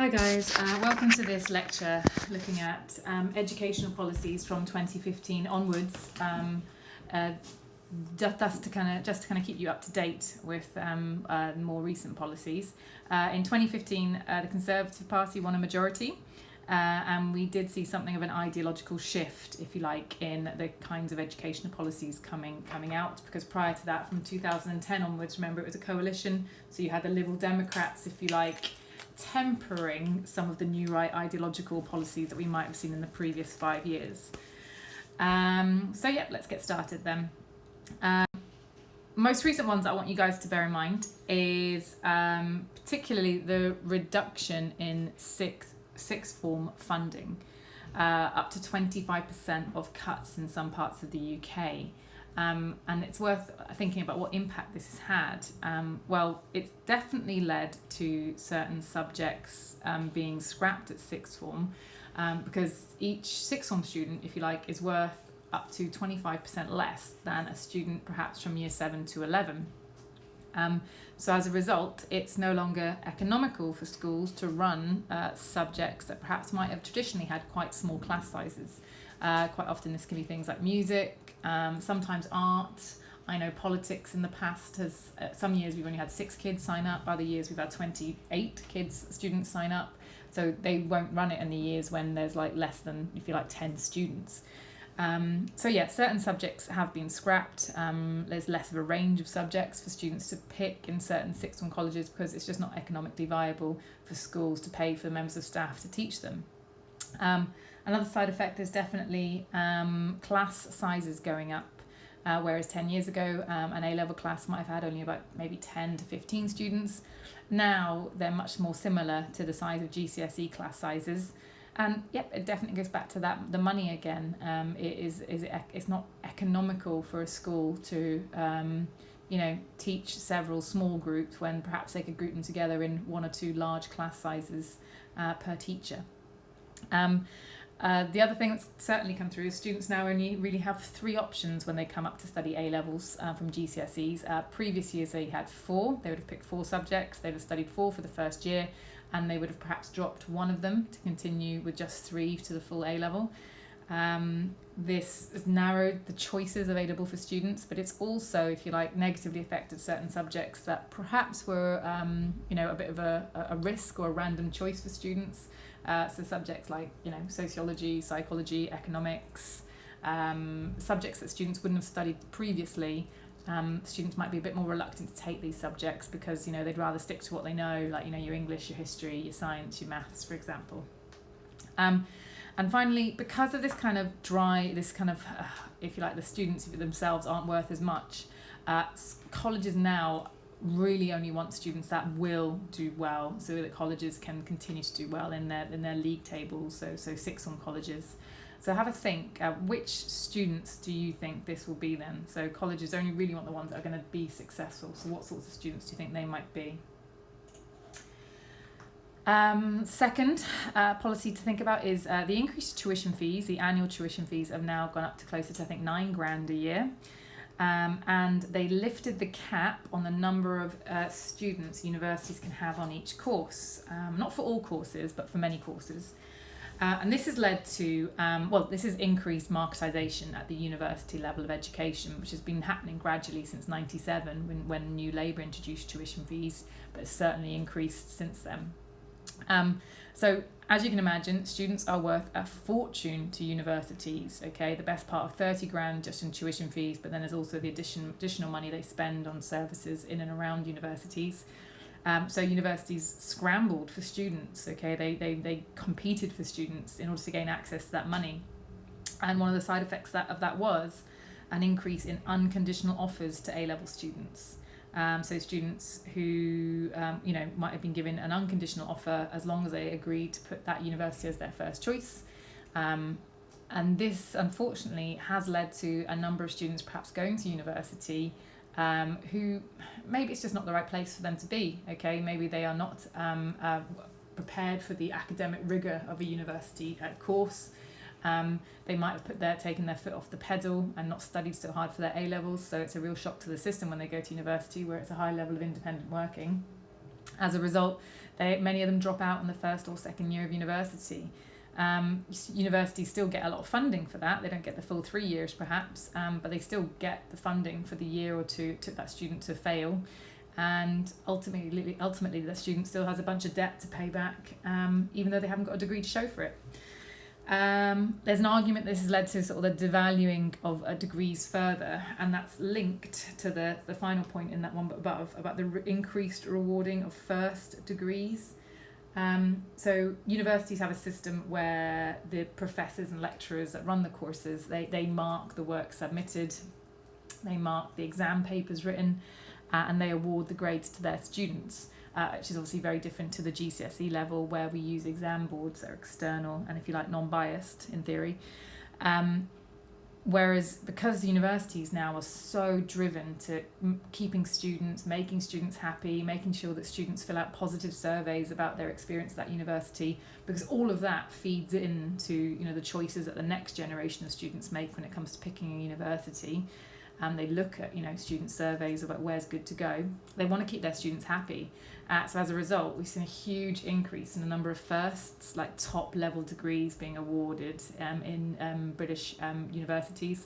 Hi guys, welcome to this lecture looking at educational policies from 2015 onwards. Just to kind of keep you up to date with more recent policies. In 2015, the Conservative Party won a majority, and we did see something of an ideological shift, if you like, in the kinds of educational policies coming out. Because prior to that, from 2010 onwards, remember it was a coalition, so you had the Liberal Democrats, if you like, tempering some of the new right ideological policies that we might have seen in the previous 5 years. So yeah, let's get started then. Most recent ones I want you guys to bear in mind is particularly the reduction in sixth form funding, up to 25% of cuts in some parts of the UK. And it's worth thinking about what impact this has had. Well, it's definitely led to certain subjects being scrapped at sixth form, because each sixth form student, if you like, is worth up to 25% less than a student perhaps from year 7 to 11. So as a result, it's no longer economical for schools to run subjects that perhaps might have traditionally had quite small class sizes. Quite often this can be things like music, sometimes art. I know politics in the past has, some years we've only had 6 kids sign up, other years we've had 28 students sign up. So they won't run it in the years when there's like less than, if you like, 10 students. So yeah, certain subjects have been scrapped. There's less of a range of subjects for students to pick in certain sixth form colleges because it's just not economically viable for schools to pay for members of staff to teach them. Another side effect is definitely class sizes going up. Whereas 10 years ago, an A-level class might have had only about maybe 10 to 15 students. Now they're much more similar to the size of GCSE class sizes. And yep, it definitely goes back to that, the money again. It's not economical for a school to teach several small groups when perhaps they could group them together in 1 or 2 large class sizes per teacher. The other thing that's certainly come through is students now only really have 3 options when they come up to study A-levels from GCSEs. Previous years they had 4. They would have picked 4 subjects. They would have studied 4 for the first year, and they would have perhaps dropped 1 of them to continue with just 3 to the full A-level. This has narrowed the choices available for students, but it's also, if you like, negatively affected certain subjects that perhaps were a bit of a risk or a random choice for students. So subjects like, sociology, psychology, economics, subjects that students wouldn't have studied previously. Students might be a bit more reluctant to take these subjects because, they'd rather stick to what they know, like, your English, your history, your science, your maths, for example. And finally, because of this kind of if you like, the students themselves aren't worth as much, colleges now really only want students that will do well, so that colleges can continue to do well in their league tables, so sixth form colleges. So have a think, which students do you think this will be then? So colleges only really want the ones that are going to be successful, so what sorts of students do you think they might be? Second policy to think about is the increased tuition fees. The annual tuition fees have now gone up to closer to, I think, $9,000 a year. And they lifted the cap on the number of students universities can have on each course. Not for all courses, but for many courses. And this has led to, this is increased marketisation at the university level of education, which has been happening gradually since '97 when New Labour introduced tuition fees, but it's certainly increased since then. So as you can imagine, students are worth a fortune to universities, okay? The best part of $30,000 just in tuition fees, but then there's also the additional money they spend on services in and around universities. So universities scrambled for students, okay? They competed for students in order to gain access to that money. And one of the side effects of that was an increase in unconditional offers to A-level students. So students who, might have been given an unconditional offer as long as they agreed to put that university as their first choice. And this, unfortunately, has led to a number of students perhaps going to university who maybe it's just not the right place for them to be, okay? Maybe they are not prepared for the academic rigour of a university course. They might have taken their foot off the pedal and not studied so hard for their A-levels, so it's a real shock to the system when they go to university where it's a high level of independent working. As a result, Many of them drop out in the first or second year of university. Universities still get a lot of funding for that. They don't get the full 3 years perhaps, but they still get the funding for the year or two it took that student to fail. And ultimately the student still has a bunch of debt to pay back, even though they haven't got a degree to show for it. There's an argument this has led to sort of the devaluing of degrees further, and that's linked to the final point in that one above about the increased rewarding of first degrees. So universities have a system where the professors and lecturers that run the courses, they mark the work submitted, they mark the exam papers written, and they award the grades to their students, which is obviously very different to the GCSE level where we use exam boards that are external and, if you like, non-biased in theory. Whereas because universities now are so driven to keeping students, making students happy, making sure that students fill out positive surveys about their experience at that university, because all of that feeds into, you know, the choices that the next generation of students make when it comes to picking a university. They look at, you know, student surveys about where's good to go. They want to keep their students happy. So as a result, we've seen a huge increase in the number of firsts, like top level degrees being awarded in British universities.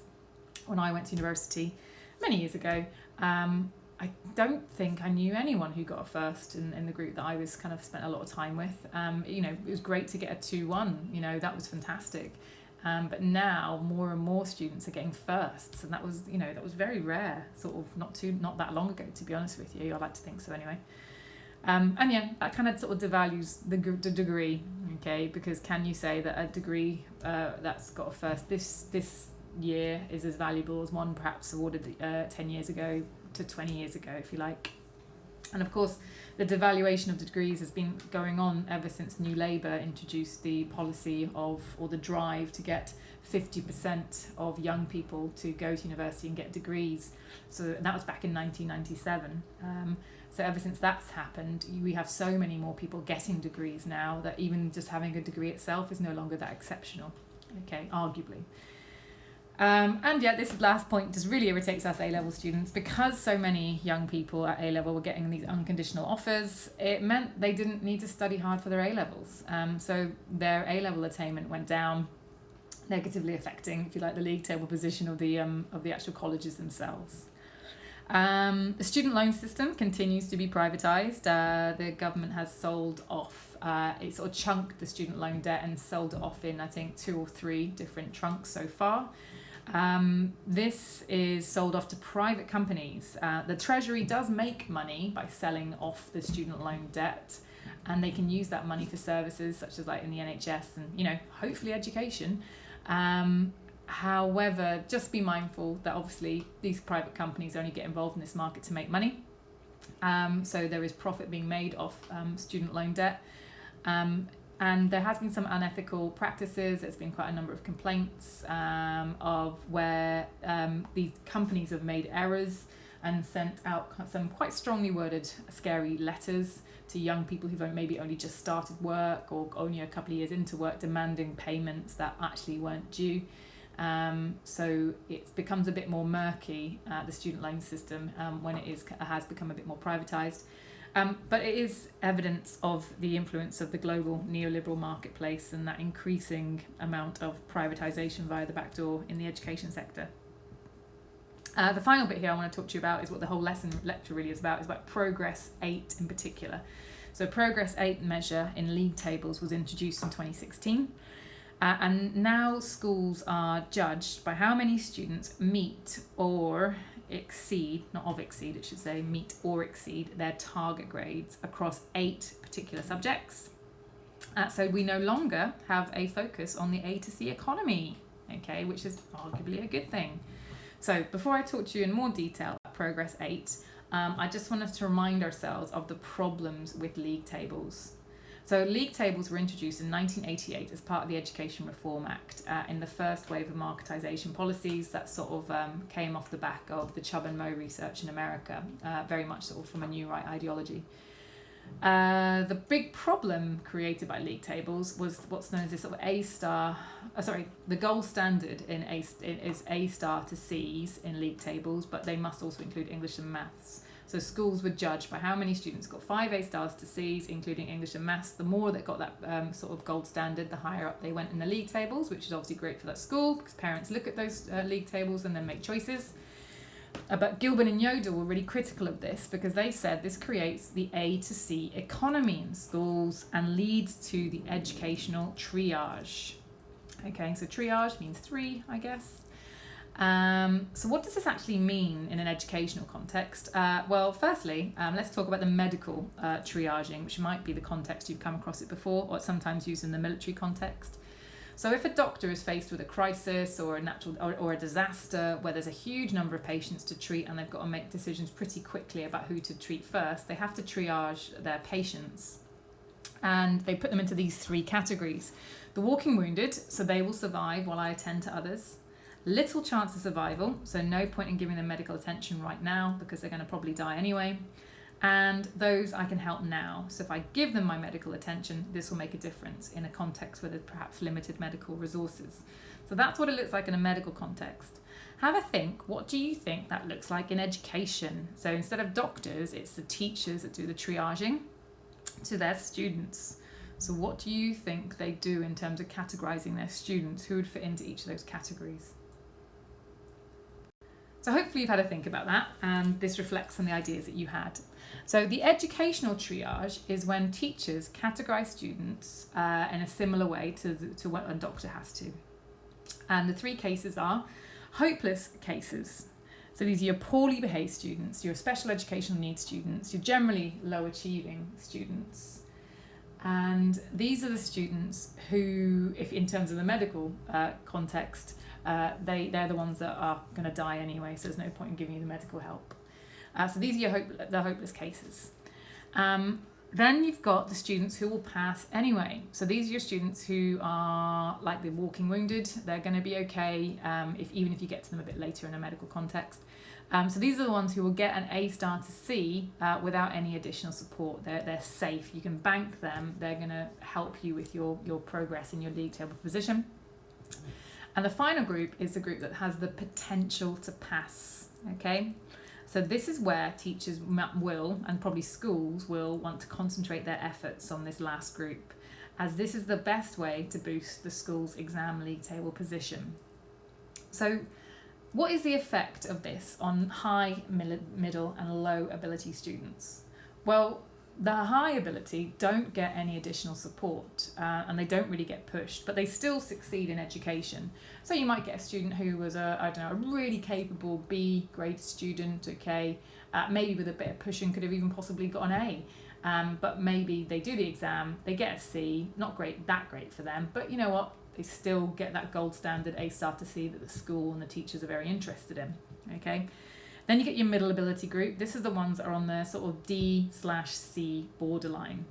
When I went to university many years ago, I don't think I knew anyone who got a first in the group that I was kind of spent a lot of time with. You know, it was great to get a 2-1, you know, that was fantastic. But now more and more students are getting firsts, and that was, you know, that was very rare, sort of not that long ago, to be honest with you. I like to think so anyway. And yeah, that kind of sort of devalues the degree, okay? Because can you say that a degree that's got a first this year is as valuable as one perhaps awarded 10 years ago to 20 years ago, if you like? And of course, the devaluation of degrees has been going on ever since New Labour introduced the policy of, or the drive to get 50% of young people to go to university and get degrees. So that was back in 1997. So ever since that's happened, we have so many more people getting degrees now that even just having a degree itself is no longer that exceptional, okay, arguably. And yet this last point just really irritates us A-level students. Because so many young people at A-level were getting these unconditional offers, it meant they didn't need to study hard for their A-levels. So their A-level attainment went down, negatively affecting, if you like, the league table position of the actual colleges themselves. The student loan system continues to be privatised. The government has sold off, it sort of chunked the student loan debt and sold it off in, I think, 2 or 3 different trunks so far. This is sold off to private companies. The Treasury does make money by selling off the student loan debt, and they can use that money for services such as like in the NHS and, you know, hopefully education. However, just be mindful that obviously these private companies only get involved in this market to make money. So there is profit being made off student loan debt. And there has been some unethical practices. There's been quite a number of complaints of where these companies have made errors and sent out some quite strongly worded, scary letters to young people who've maybe only just started work or only a couple of years into work, demanding payments that actually weren't due. So it becomes a bit more murky, the student loan system, when it has become a bit more privatised. But it is evidence of the influence of the global neoliberal marketplace and that increasing amount of privatisation via the back door in the education sector. The final bit here I want to talk to you about is what the whole lecture really is about. It's about Progress 8 in particular. So Progress 8 measure in league tables was introduced in 2016. And now schools are judged by how many students meet or exceed, it should say, meet or exceed their target grades across 8 particular subjects. So we no longer have a focus on the A to C economy, okay, which is arguably a good thing. So before I talk to you in more detail about Progress 8, I just want us to remind ourselves of the problems with league tables. So league tables were introduced in 1988 as part of the Education Reform Act in the first wave of marketisation policies that sort of came off the back of the Chubb and Moe research in America, very much sort of from a new right ideology. The big problem created by league tables was what's known as this sort of the gold standard is A star to C's in league tables, but they must also include English and maths. So schools were judged by how many students got 5 A stars to C's, including English and Maths. The more that got that sort of gold standard, the higher up they went in the league tables, which is obviously great for that school because parents look at those league tables and then make choices. But Gilbert and Yodel were really critical of this because they said this creates the A to C economy in schools and leads to the educational triage. Okay, so triage means 3, I guess. So what does this actually mean in an educational context? Well, firstly, let's talk about the medical triaging, which might be the context you've come across it before, or it's sometimes used in the military context. So if a doctor is faced with a crisis or a natural or a disaster where there's a huge number of patients to treat and they've got to make decisions pretty quickly about who to treat first, they have to triage their patients. And they put them into these 3 categories. The walking wounded, so they will survive while I attend to others. Little chance of survival, so no point in giving them medical attention right now because they're going to probably die anyway. And those I can help now. So if I give them my medical attention, this will make a difference in a context where there's perhaps limited medical resources. So that's what it looks like in a medical context. Have a think, what do you think that looks like in education? So instead of doctors, it's the teachers that do the triaging to their students. So what do you think they do in terms of categorizing their students? Who would fit into each of those categories? So hopefully you've had a think about that, and this reflects on the ideas that you had. So the educational triage is when teachers categorize students in a similar way to what a doctor has to. And the 3 cases are hopeless cases. So these are your poorly behaved students, your special educational needs students, your generally low achieving students. And these are the students who, if in terms of the medical context, they're the ones that are going to die anyway, so there's no point in giving you the medical help. So these are the hopeless cases. Then you've got the students who will pass anyway. So these are your students who are like the walking wounded. They're going to be okay even if you get to them a bit later in a medical context. So these are the ones who will get an A star to C without any additional support. They're safe. You can bank them. They're going to help you with your progress in your league table position. And the final group is the group that has the potential to pass. Okay, so this is where teachers will, and probably schools will, want to concentrate their efforts on this last group, as this is the best way to boost the school's exam league table position. So what is the effect of this on high, middle and low ability students? Well, the high ability don't get any additional support and they don't really get pushed, but they still succeed in education. So you might get a student who was a really capable B grade student, okay, maybe with a bit of pushing could have even possibly got an A, but maybe they do the exam, they get a C, not that great for them, but you know what, they still get that gold standard A star to C that the school and the teachers are very interested in, okay. Then you get your middle ability group. This is the ones that are on the sort of D/C borderline.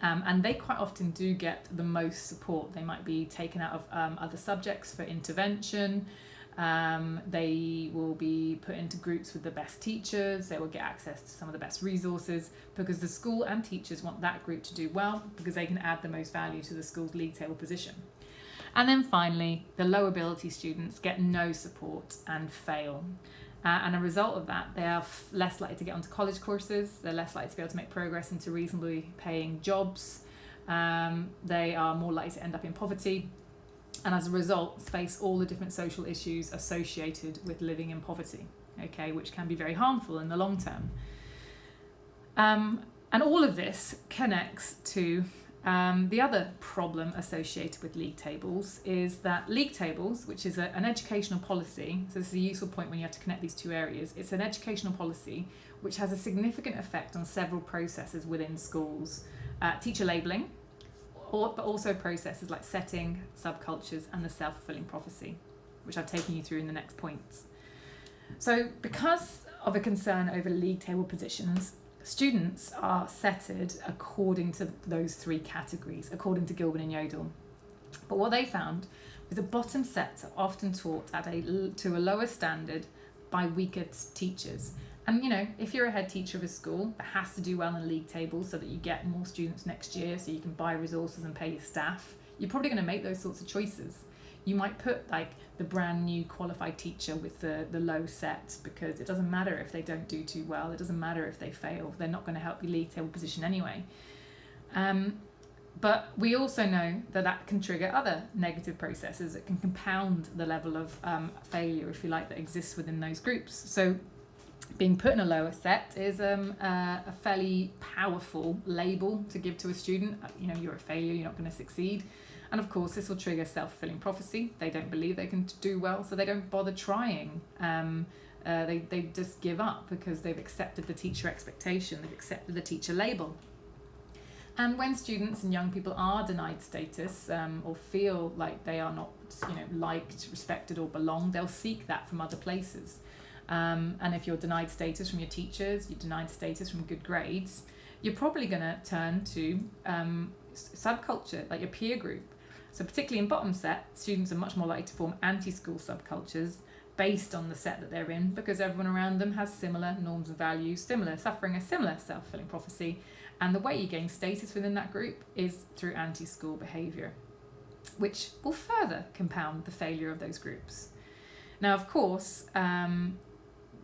And they quite often do get the most support. They might be taken out of other subjects for intervention. They will be put into groups with the best teachers. They will get access to some of the best resources because the school and teachers want that group to do well because they can add the most value to the school's league table position. And then finally, the low ability students get no support and fail. And a result of that, they are less likely to get onto college courses. They're less likely to be able to make progress into reasonably paying jobs. They are more likely to end up in poverty. And as a result, face all the different social issues associated with living in poverty, okay, which can be very harmful in the long term. And all of this connects to the other problem associated with league tables is that league tables, which is an educational policy, so this is a useful point when you have to connect these 2 areas, it's an educational policy which has a significant effect on several processes within schools. Teacher labelling, but also processes like setting, subcultures and the self-fulfilling prophecy, which I've taken you through in the next points. So because of a concern over league table positions, students are setted according to those 3 categories, according to Gilbert and Yodel. But what they found was the bottom sets are often taught to a lower standard by weaker teachers. And you know, if you're a head teacher of a school that has to do well in league tables so that you get more students next year so you can buy resources and pay your staff, you're probably going to make those sorts of choices. You might put like the brand new qualified teacher with the low set, because it doesn't matter if they don't do too well, it doesn't matter if they fail, they're not going to help your league table position anyway. But we also know that that can trigger other negative processes. It can compound the level of failure, if you like, that exists within those groups. So being put in a lower set is a fairly powerful label to give to a student. You know, you're a failure, you're not going to succeed. And of course, this will trigger self-fulfilling prophecy. They don't believe they can do well, so they don't bother trying. They just give up because they've accepted the teacher expectation, they've accepted the teacher label. And when students and young people are denied status or feel like they are not, liked, respected, or belong, they'll seek that from other places. And if you're denied status from your teachers, you're denied status from good grades, you're probably going to turn to subculture, like your peer group. So particularly in bottom set, students are much more likely to form anti-school subcultures based on the set that they're in, because everyone around them has similar norms and values, suffering a similar self-fulfilling prophecy. And the way you gain status within that group is through anti-school behaviour, which will further compound the failure of those groups. Now, of course,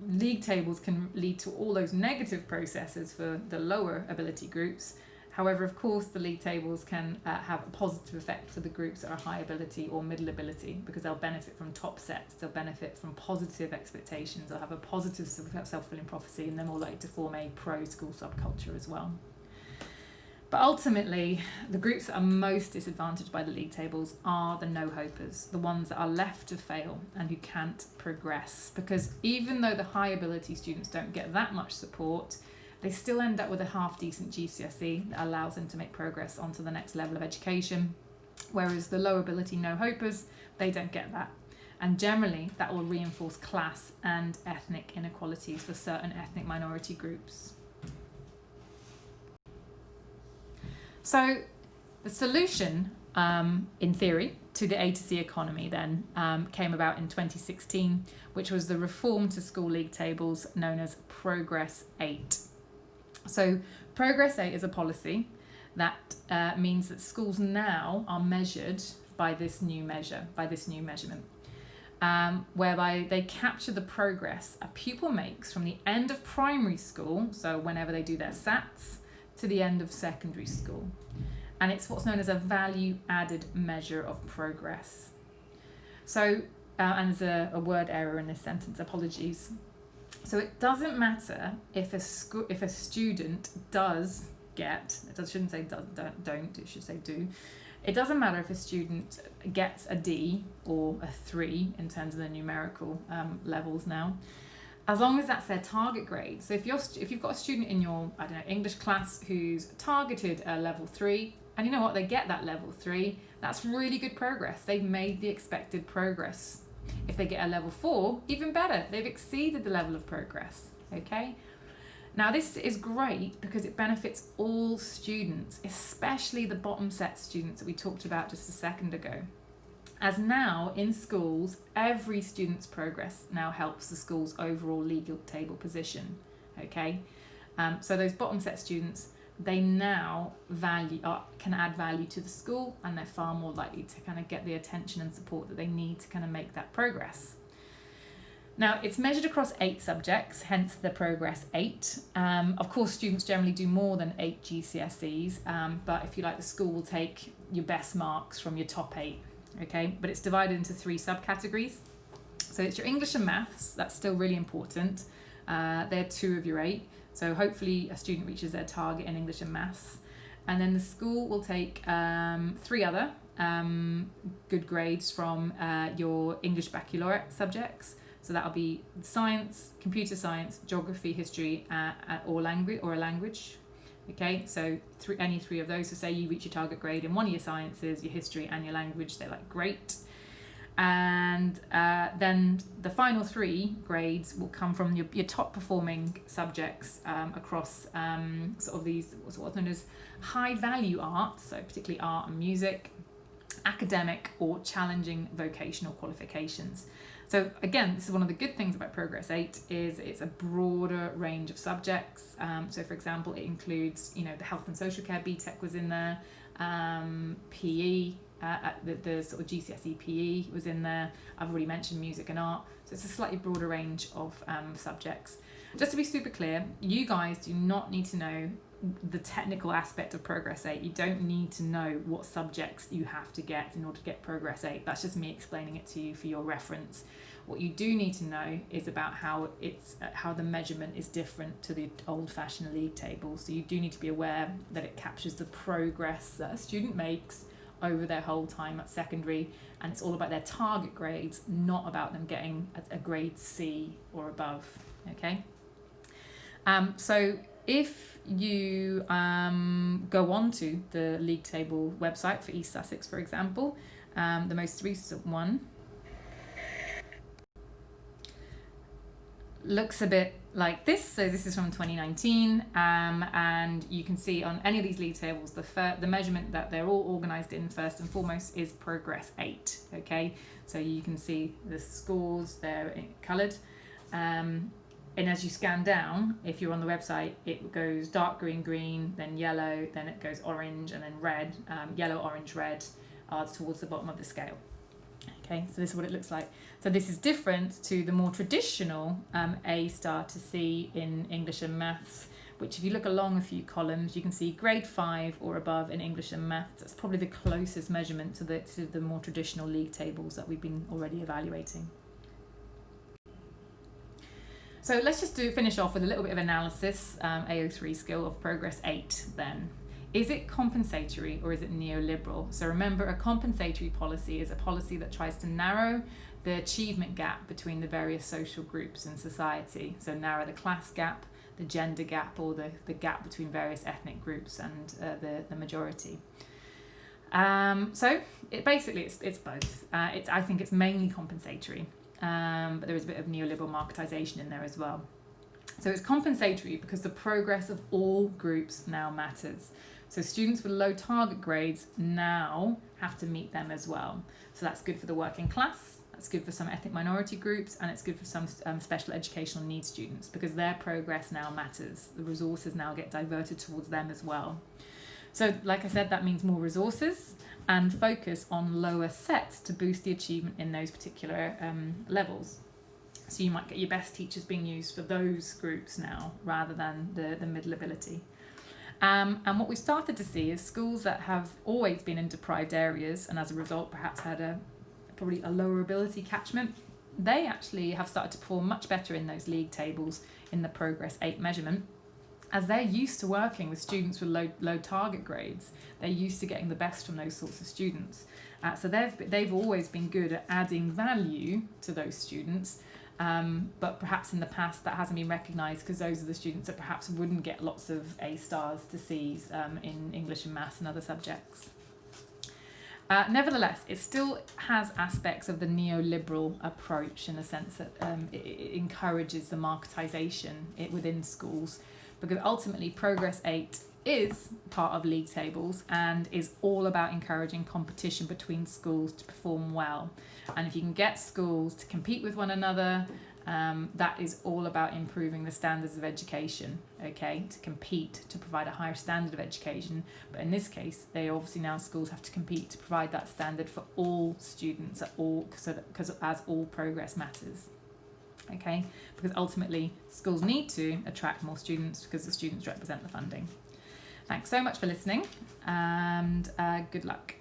league tables can lead to all those negative processes for the lower ability groups. However, of course, the league tables can have a positive effect for the groups that are high ability or middle ability, because they'll benefit from top sets, they'll benefit from positive expectations, they'll have a positive self-fulfilling prophecy, and they're more likely to form a pro-school subculture as well. But ultimately, the groups that are most disadvantaged by the league tables are the no-hopers, the ones that are left to fail and who can't progress. Because even though the high ability students don't get that much support, they still end up with a half-decent GCSE that allows them to make progress onto the next level of education. Whereas the low ability no-hopers, they don't get that. And generally, that will reinforce class and ethnic inequalities for certain ethnic minority groups. So the solution, in theory, to the A to C economy then came about in 2016, which was the reform to school league tables known as Progress 8. So Progress 8 is a policy that means that schools now are measured by this new measurement, whereby they capture the progress a pupil makes from the end of primary school, so whenever they do their SATs, to the end of secondary school. And it's what's known as a value added measure of progress. So, and there's a word error in this sentence, apologies. So it doesn't matter if a student does get, it shouldn't say don't, it should say do. It doesn't matter if a student gets a D or a 3 in terms of the numerical levels now, as long as that's their target grade. So if you've got a student in your, English class who's targeted a level 3, and you know what, they get that level 3, that's really good progress. They've made the expected progress. If they get a level 4, even better, they've exceeded the level of progress, okay? Now this is great because it benefits all students, especially the bottom set students that we talked about just a second ago. As now in schools, every student's progress now helps the school's overall league table position, okay? So those bottom set students, they now can add value to the school, and they're far more likely to kind of get the attention and support that they need to kind of make that progress. Now, it's measured across 8 subjects, hence the Progress 8. Of course, students generally do more than 8 GCSEs, but if you like, the school will take your best marks from your top 8. Okay, but it's divided into 3 subcategories. So it's your English and maths, that's still really important. They're 2 of your 8. So hopefully a student reaches their target in English and maths. And then the school will take 3 other good grades from your English baccalaureate subjects. So that'll be science, computer science, geography, history, or a language. Okay, so any 3 of those. So say you reach your target grade in one of your sciences, your history and your language, they're like great. And then the final 3 grades will come from your top performing subjects across sort of these what's known as high value arts, so particularly art and music, academic or challenging vocational qualifications. So again, this is one of the good things about Progress 8 is it's a broader range of subjects. So for example, it includes, the health and social care BTEC was in there, PE, the sort of GCSE PE was in there. I've already mentioned music and art. So it's a slightly broader range of subjects. Just to be super clear, you guys do not need to know the technical aspect of Progress 8. You don't need to know what subjects you have to get in order to get Progress 8. That's just me explaining it to you for your reference. What you do need to know is about how the measurement is different to the old-fashioned league table. So you do need to be aware that it captures the progress that a student makes over their whole time at secondary, and it's all about their target grades, not about them getting a grade C or above. Okay. So if you go on to the league table website for East Sussex, for example, the most recent one looks a bit like this. So this is from 2019, and you can see on any of these league tables, the measurement that they're all organised in first and foremost is Progress 8. Okay, so you can see the scores there coloured. And as you scan down, if you're on the website, it goes dark green, then yellow, then it goes orange, and then red. Yellow, orange, red are towards the bottom of the scale. Okay, so this is what it looks like. So this is different to the more traditional A star to C in English and Maths, which if you look along a few columns, you can see grade 5 or above in English and Maths. That's probably the closest measurement to the more traditional league tables that we've been already evaluating. So let's just finish off with a little bit of analysis, AO3 skill of Progress 8 then. Is it compensatory or is it neoliberal? So remember, a compensatory policy is a policy that tries to narrow the achievement gap between the various social groups in society. So narrow the class gap, the gender gap, or the gap between various ethnic groups and the majority. So it's both. I think it's mainly compensatory. But there is a bit of neoliberal marketisation in there as well. So it's compensatory because the progress of all groups now matters. So students with low target grades now have to meet them as well. So that's good for the working class, that's good for some ethnic minority groups, and it's good for some special educational needs students because their progress now matters. The resources now get diverted towards them as well. So like I said, that means more resources and focus on lower sets to boost the achievement in those particular levels. So you might get your best teachers being used for those groups now rather than the middle ability. And what we started to see is schools that have always been in deprived areas and as a result perhaps had probably a lower ability catchment, they actually have started to perform much better in those league tables in the Progress 8 measurement, as they're used to working with students with low target grades. They're used to getting the best from those sorts of students. So they've always been good at adding value to those students, but perhaps in the past that hasn't been recognised because those are the students that perhaps wouldn't get lots of A stars to Cs in English and Maths and other subjects. Nevertheless, it still has aspects of the neoliberal approach in the sense that it encourages the marketisation within schools, because ultimately Progress 8 is part of league tables and is all about encouraging competition between schools to perform well. And if you can get schools to compete with one another, that is all about improving the standards of education, okay, to compete, to provide a higher standard of education. But in this case, obviously now schools have to compete to provide that standard for all students because as all progress matters. Okay, because ultimately schools need to attract more students because the students represent the funding. Thanks so much for listening, and good luck.